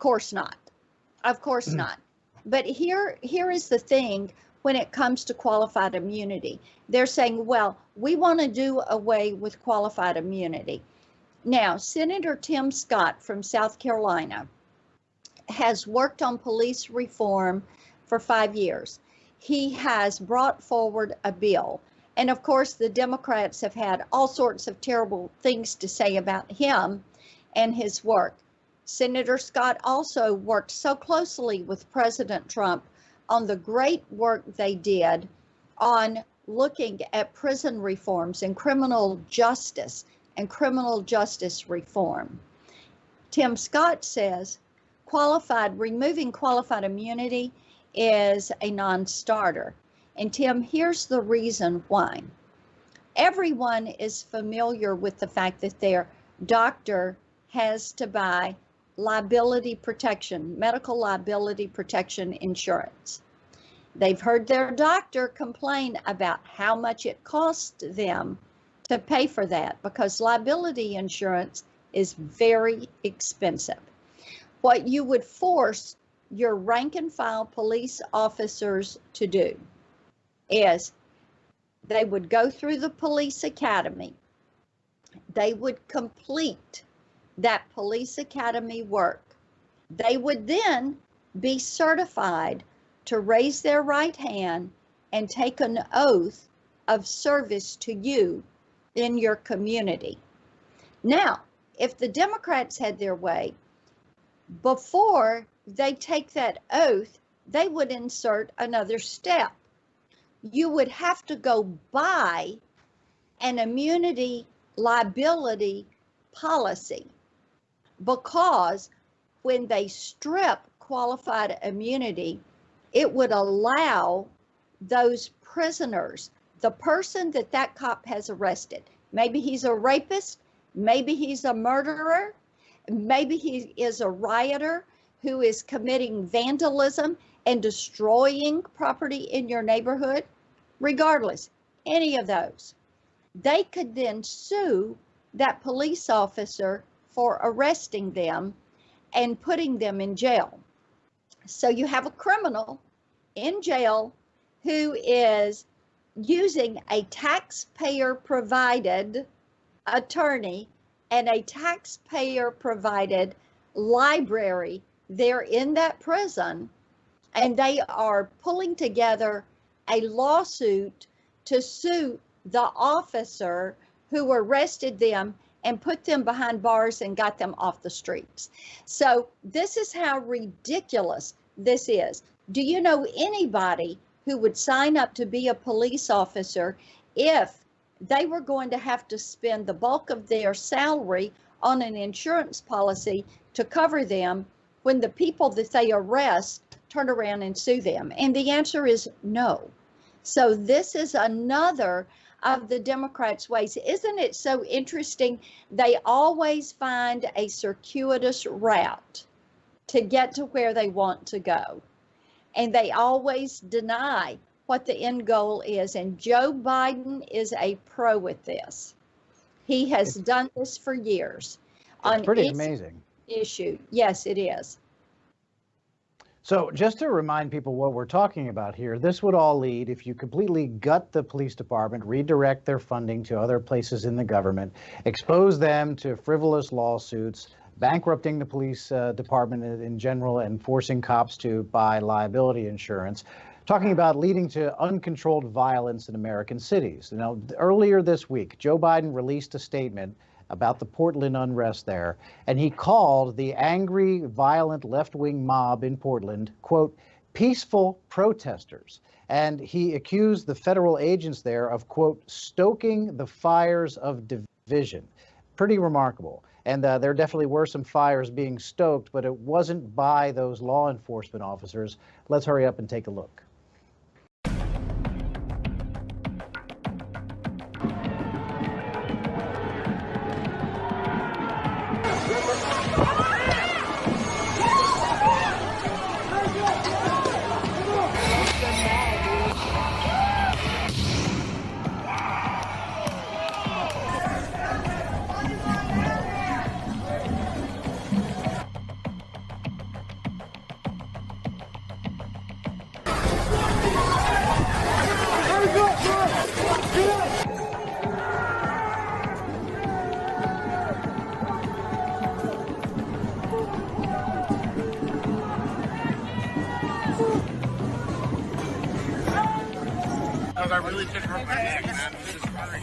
course not. Of course not. But here is the thing when it comes to qualified immunity. They're saying, well, we want to do away with qualified immunity. Now, Senator Tim Scott from South Carolina has worked on police reform for 5 years. He has brought forward a bill. And of course, the Democrats have had all sorts of terrible things to say about him and his work. Senator Scott also worked so closely with President Trump on the great work they did on looking at prison reforms and criminal justice reform. Tim Scott says removing qualified immunity is a non-starter. And Tim, here's the reason why. Everyone is familiar with the fact that their doctor has to buy liability protection, medical liability protection insurance. They've heard their doctor complain about how much it costs them to pay for that because liability insurance is very expensive. What you would force your rank and file police officers to do is they would go through the police academy. They would complete that police academy work. They would then be certified to raise their right hand and take an oath of service to you in your community. Now, if the Democrats had their way, before they take that oath, they would insert another step. You would have to go buy an immunity liability policy, because when they strip qualified immunity, it would allow those prisoners, the person that cop has arrested, maybe he's a rapist, maybe he's a murderer, maybe he is a rioter who is committing vandalism and destroying property in your neighborhood, regardless, any of those, they could then sue that police officer for arresting them and putting them in jail. So you have a criminal in jail who is using a taxpayer-provided attorney and a taxpayer-provided library there in that prison, and they are pulling together a lawsuit to sue the officer who arrested them and put them behind bars and got them off the streets. So this is how ridiculous this is. Do you know anybody who would sign up to be a police officer if they were going to have to spend the bulk of their salary on an insurance policy to cover them when the people that they arrest turn around and sue them? And the answer is no. So this is another of the Democrats' ways. Isn't it so interesting? They always find a circuitous route to get to where they want to go. And they always deny what the end goal is. And Joe Biden is a pro with this. He has done this for years. It's pretty amazing. Issue. Yes, it is. So just to remind people what we're talking about here, this would all lead, if you completely gut the police department, redirect their funding to other places in the government, expose them to frivolous lawsuits, bankrupting the police department in general, and forcing cops to buy liability insurance, talking about leading to uncontrolled violence in American cities. Now, earlier this week, Joe Biden released a statement about the Portland unrest there, and he called the angry, violent left-wing mob in Portland, quote, peaceful protesters. And he accused the federal agents there of, quote, stoking the fires of division. Pretty remarkable. And there definitely were some fires being stoked, but it wasn't by those law enforcement officers. Let's hurry up and take a look. I really took her back, man. This is very